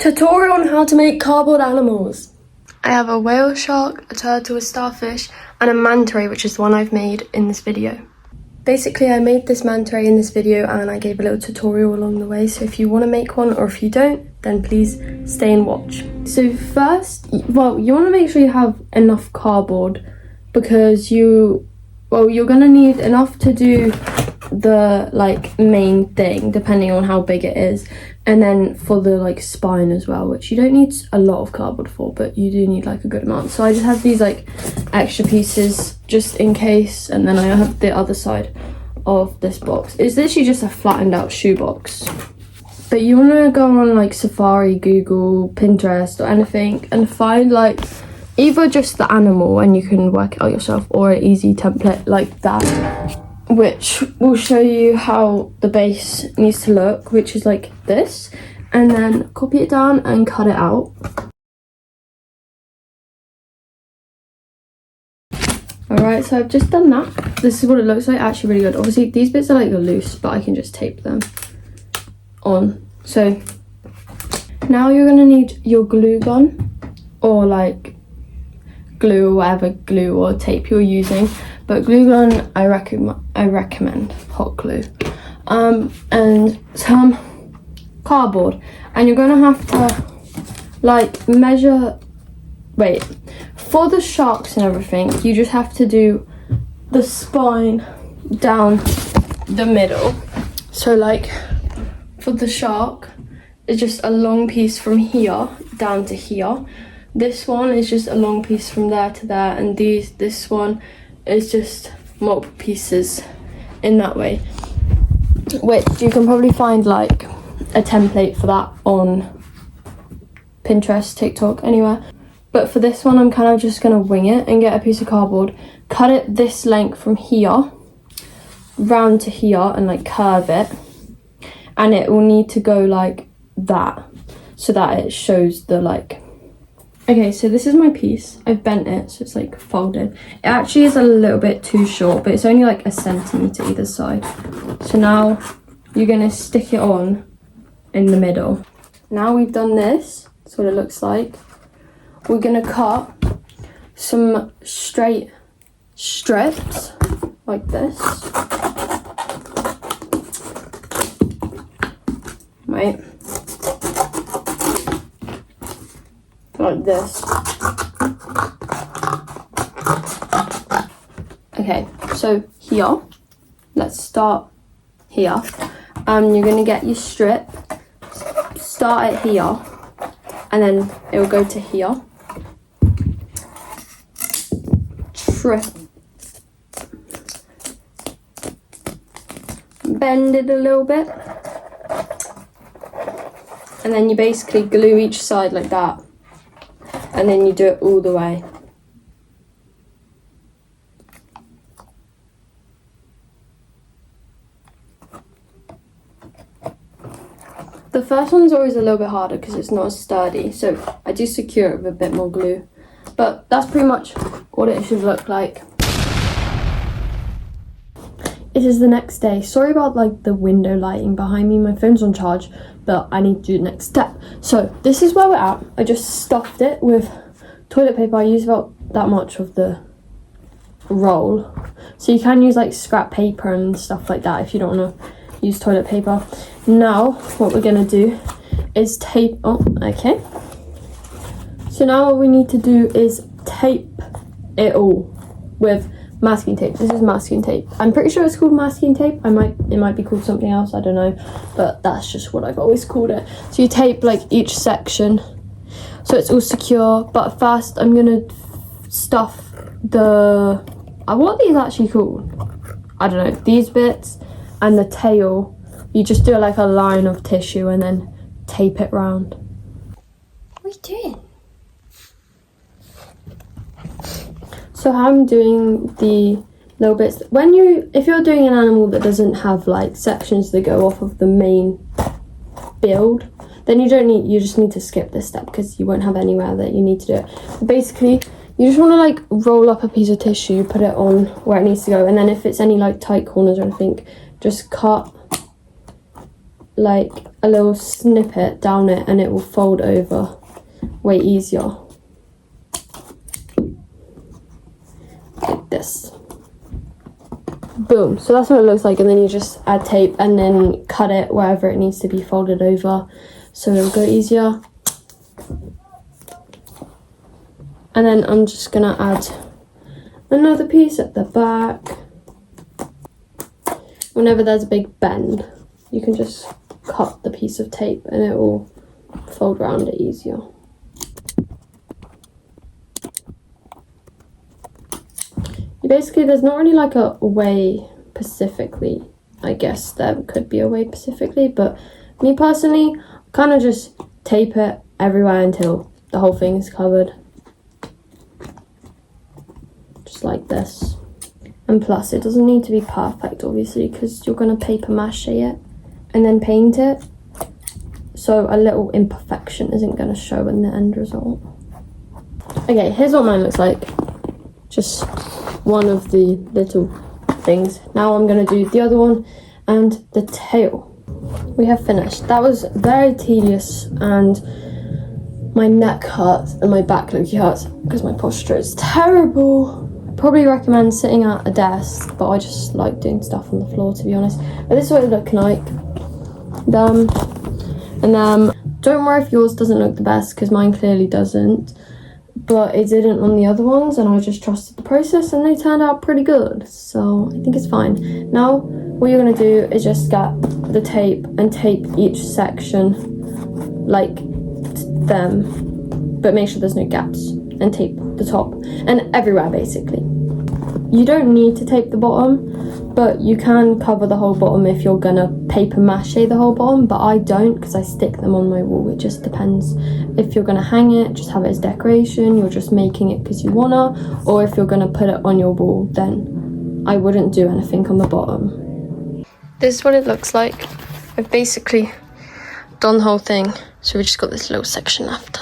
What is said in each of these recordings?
Tutorial on how to make cardboard animals. I have a whale shark, a turtle, a starfish, and a manta ray, which is the one I've made in this video. Basically, I made this manta ray in this video and I gave a little tutorial along the way, so if you want to make one or if you don't, then please stay and watch. So first, well, you want to make sure you have enough cardboard because you're going to need enough to do the main thing depending on how big it is, and then for the spine as well, which you don't need a lot of cardboard for, but you do need a good amount. So I just have these extra pieces just in case, and then I have the other side of this box. It's literally just a flattened out shoebox, but you want to go on Safari, Google, Pinterest or anything and find either just the animal and you can work it out yourself, or an easy template like that, which will show you how the base needs to look, which is like this, and then copy it down and cut it out. Alright, so I've just done that. This is what it looks like, actually really good. Obviously these bits are loose, but I can just tape them on. So now you're gonna need your glue gun, or glue or whatever glue or tape you're using, but glue gun I recommend hot glue, and some cardboard, and you're gonna have to measure. Wait, for the sharks and everything, you just have to do the spine down the middle. So for the shark, it's just a long piece from here down to here. This one is just a long piece from there to there, and this one is just multiple pieces in that way, which you can probably find a template for that on Pinterest, TikTok, anywhere. But for this one, I'm kind of just going to wing it and get a piece of cardboard, cut it this length from here round to here and curve it, and it will need to go like that so that it shows the Okay, so this is my piece. I've bent it so it's folded. It actually is a little bit too short, but it's only a centimetre either side. So now you're going to stick it on in the middle. Now we've done this, that's what it looks like. We're going to cut some straight strips like this. Right. Like this. Okay, so here, let's start here. You're going to get your strip, start it here, and then it will go to here. Bend it a little bit, and then you basically glue each side like that, and then you do it all the way. The first one's always a little bit harder because it's not as sturdy, so I do secure it with a bit more glue. But that's pretty much what it should look like. It is the next day. Sorry about the window lighting behind me. My phone's on charge, but I need to do the next step. So this is where we're at. I just stuffed it with toilet paper. I use about that much of the roll. So you can use scrap paper and stuff like that if you don't want to use toilet paper. Now what we're gonna do is tape. Oh, okay. So now what we need to do is tape it all with masking tape. This is masking tape. I'm pretty sure it's called masking tape. It might be called something else, I don't know, but that's just what I've always called it. So you tape each section so it's all secure. But first I'm gonna stuff the what are these actually called? I don't know. These bits and the tail, you just do a line of tissue and then tape it round. What are you doing? So how I'm doing the little bits, if you're doing an animal that doesn't have sections that go off of the main build, then you just need to skip this step because you won't have anywhere that you need to do it. But basically, you just want to roll up a piece of tissue, put it on where it needs to go, and then if it's any tight corners or anything, just cut like a little snippet down it and it will fold over way easier. Like this. Boom. So that's what it looks like, and then you just add tape and then cut it wherever it needs to be folded over so it'll go easier. And then I'm just gonna add another piece at the back. Whenever there's a big bend, you can just cut the piece of tape and it will fold around it easier. Basically, there's not really like a way specifically. I guess there could be a way specifically, but me personally, kind of just tape it everywhere until the whole thing is covered. Just like this. And plus, it doesn't need to be perfect, obviously, because you're going to paper mache it and then paint it. So a little imperfection isn't going to show in the end result. Okay, here's what mine looks like. Just one of the little things. Now I'm going to do the other one and the tail. We have finished. That was very tedious and my neck hurts and my back literally hurts because my posture is terrible. I probably recommend sitting at a desk, but I just like doing stuff on the floor, to be honest. But this is what it looked like. Don't worry if yours doesn't look the best, because mine clearly doesn't. But it didn't on the other ones, and I just trusted the process and they turned out pretty good, so I think it's fine. Now what you're going to do is just get the tape and tape each section like them, but make sure there's no gaps, and tape the top and everywhere basically. You don't need to tape the bottom, but you can cover the whole bottom if you're gonna paper mache the whole bottom, but I don't because I stick them on my wall. It just depends. If you're gonna hang it, just have it as decoration, you're just making it because you wanna, or if you're gonna put it on your wall, then I wouldn't do anything on the bottom. This is what it looks like. I've basically done the whole thing, so we've just got this little section left.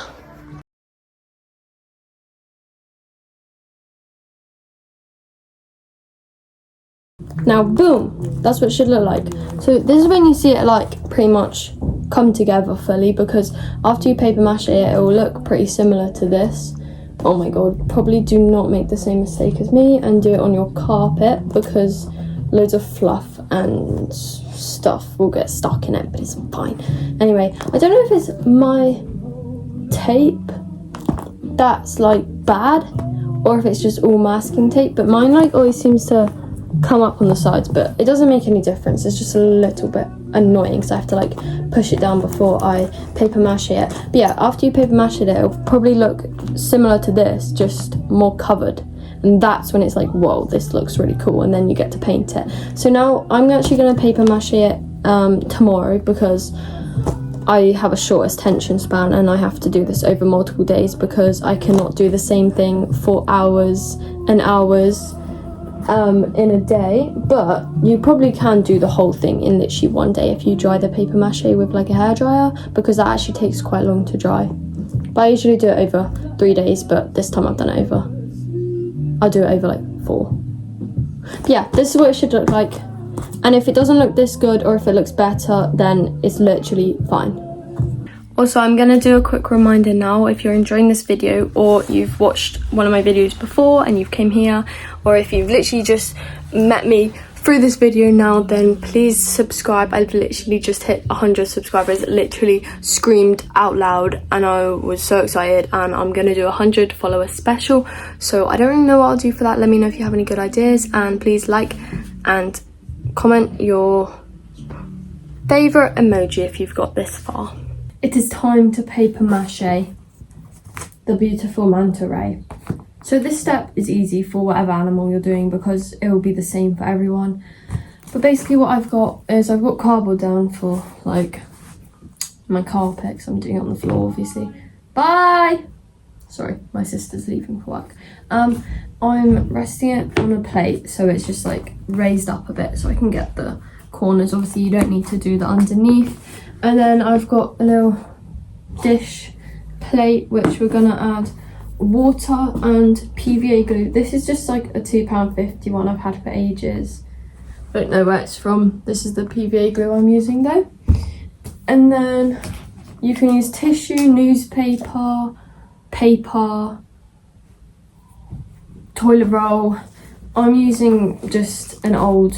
Now boom, that's what it should look like. So this is when you see it like pretty much come together fully, because after you paper mache it, it will look pretty similar to this. Oh my god, probably do not make the same mistake as me and do it on your carpet, because loads of fluff and stuff will get stuck in it, but it's fine. Anyway, I don't know if it's my tape that's like bad or if it's just all masking tape, but mine like always seems to come up on the sides, but it doesn't make any difference. It's just a little bit annoying because I have to like push it down before I paper mache it. But yeah, after you paper mache it, it'll probably look similar to this, just more covered, and that's when it's like, whoa, this looks really cool, and then you get to paint it. So now I'm actually going to paper mache it tomorrow, because I have a short attention span and I have to do this over multiple days, because I cannot do the same thing for hours and hours in a day. But you probably can do the whole thing in literally one day if you dry the paper mache with like a hairdryer, because that actually takes quite long to dry. But I usually do it over 3 days, but this time I've done it over, I'll do it over like 4. But yeah, this is what it should look like, and if it doesn't look this good or if it looks better, then it's literally fine. Also, I'm going to do a quick reminder now, if you're enjoying this video, or you've watched one of my videos before and you've came here, or if you've literally just met me through this video now, then please subscribe. I've literally just hit 100 subscribers, literally screamed out loud, and I was so excited, and I'm going to do a 100 follower special. So I don't really know what I'll do for that. Let me know if you have any good ideas, and please like and comment your favourite emoji if you've got this far. It is time to paper mache the beautiful manta ray. So this step is easy for whatever animal you're doing, because it will be the same for everyone. But basically what I've got is I've got cardboard down for like my carpet, because I'm doing it on the floor obviously. Bye! Sorry, my sister's leaving for work. I'm resting it on a plate, so it's just like raised up a bit so I can get the corners. Obviously you don't need to do the underneath. And then I've got a little dish plate which we're gonna add water and PVA glue. This is just like a £2.50 one I've had for ages. I don't know where it's from. This is the PVA glue I'm using though. And then you can use tissue, newspaper, paper, toilet roll. I'm using just an old,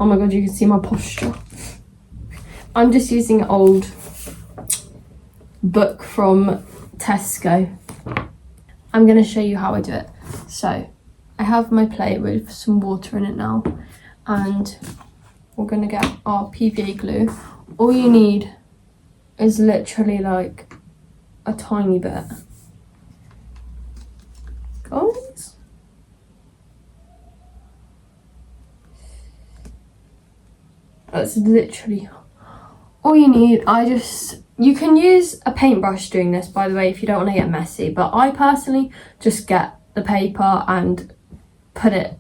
oh my god, you can see my posture. I'm just using an old book from Tesco. I'm going to show you how I do it. So I have my plate with some water in it now, and we're going to get our PVA glue. All you need is literally like a tiny bit. Guys, that's literally all you need. You can use a paintbrush doing this, by the way, if you don't want to get messy, but I personally just get the paper and put it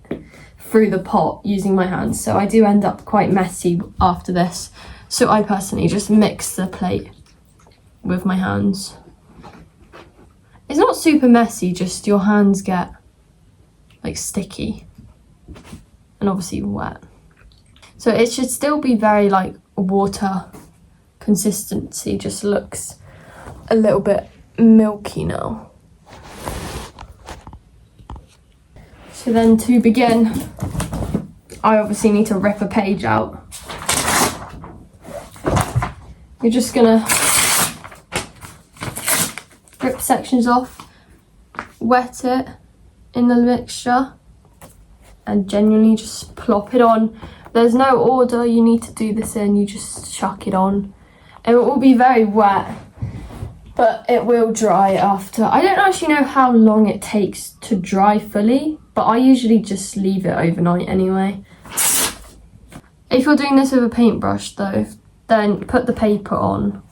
through the pot using my hands, so I do end up quite messy after this. So I personally just mix the plate with my hands. It's not super messy, just your hands get like sticky and obviously wet. So it should still be very like water consistency, just looks a little bit milky now. So then to begin, I obviously need to rip a page out. You're just gonna rip sections off, wet it in the mixture, and genuinely just plop it on. There's no order you need to do this in, you just chuck it on. It will be very wet, but it will dry after. I don't actually know how long it takes to dry fully, but I usually just leave it overnight anyway. If you're doing this with a paintbrush though, then put the paper on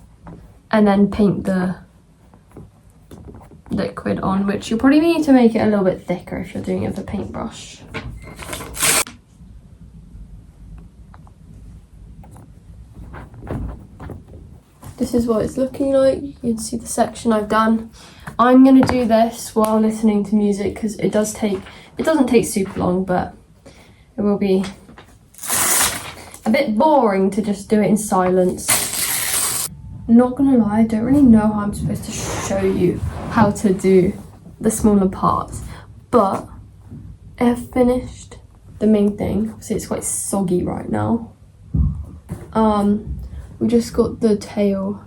and then paint the liquid on, which you'll probably need to make it a little bit thicker if you're doing it with a paintbrush. This is what it's looking like. You can see the section I've done. I'm going to do this while listening to music because it doesn't take super long, but it will be a bit boring to just do it in silence. Not gonna lie, I don't really know how I'm supposed to show you how to do the smaller parts, but I have finished the main thing. See, it's quite soggy right now. We just got the tail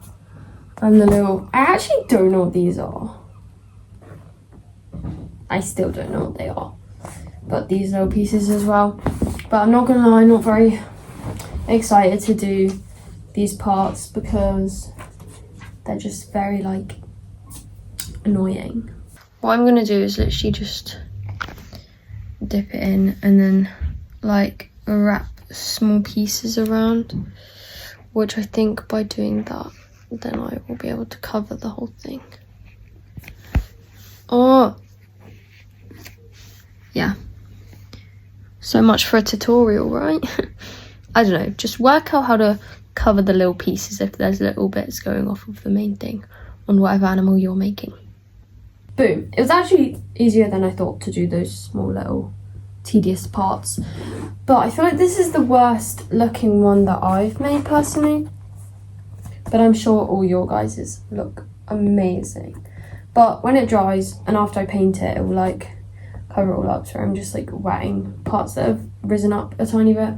and the little, I actually don't know what these are. I still don't know what they are, but these little pieces as well. But I'm not gonna lie, I'm not very excited to do these parts because they're just very like annoying. What I'm gonna do is literally just dip it in and then like wrap small pieces around, which I think by doing that then I will be able to cover the whole thing. Oh yeah, so much for a tutorial, right? I don't know, just work out how to cover the little pieces if there's little bits going off of the main thing on whatever animal you're making. Boom. It was actually easier than I thought to do those small little tedious parts, but I feel like this is the worst looking one that I've made personally, but I'm sure all your guys's look amazing. But when it dries and after I paint it, it will like cover it all up, so I'm just like wetting parts that have risen up a tiny bit.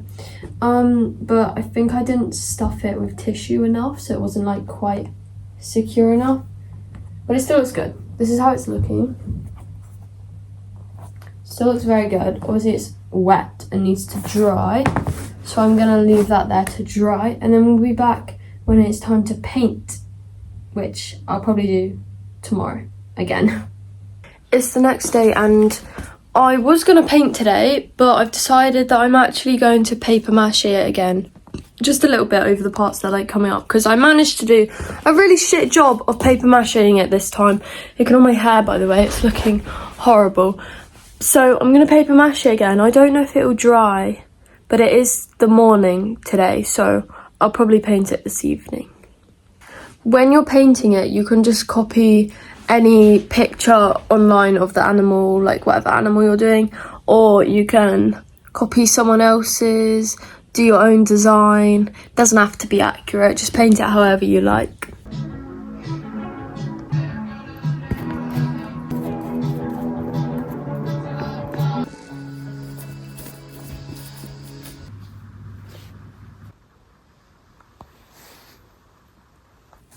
But I think I didn't stuff it with tissue enough, so it wasn't like quite secure enough, but it still looks good. This is how it's looking. Still looks very good. Obviously it's wet and needs to dry, so I'm gonna leave that there to dry, and then we'll be back when it's time to paint, which I'll probably do tomorrow again. It's the next day and I was gonna paint today, but I've decided that I'm actually going to paper mache it again, just a little bit over the parts that are like coming up, because I managed to do a really shit job of paper maching it this time. Ignore my hair, by the way, it's looking horrible. So I'm gonna paper mache it again. I don't know if it will dry, but it is the morning today, so I'll probably paint it this evening. When you're painting it, you can just copy any picture online of the animal, like whatever animal you're doing, or you can copy someone else's, do your own design. Doesn't have to be accurate, just paint it however you like.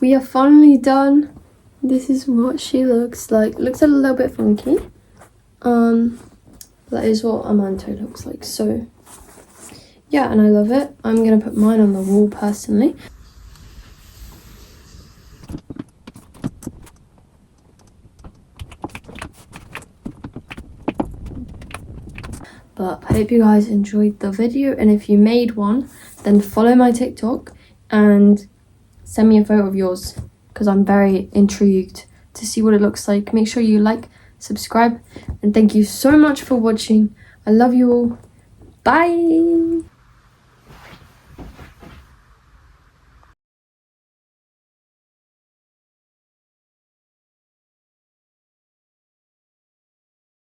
We are finally done. This is what she looks like. Looks a little bit funky. That is what a manto looks like. So yeah, and I love it. I'm gonna put mine on the wall personally. But I hope you guys enjoyed the video, and if you made one, then follow my TikTok and send me a photo of yours, because I'm very intrigued to see what it looks like. Make sure you like, subscribe, and thank you so much for watching. I love you all. Bye.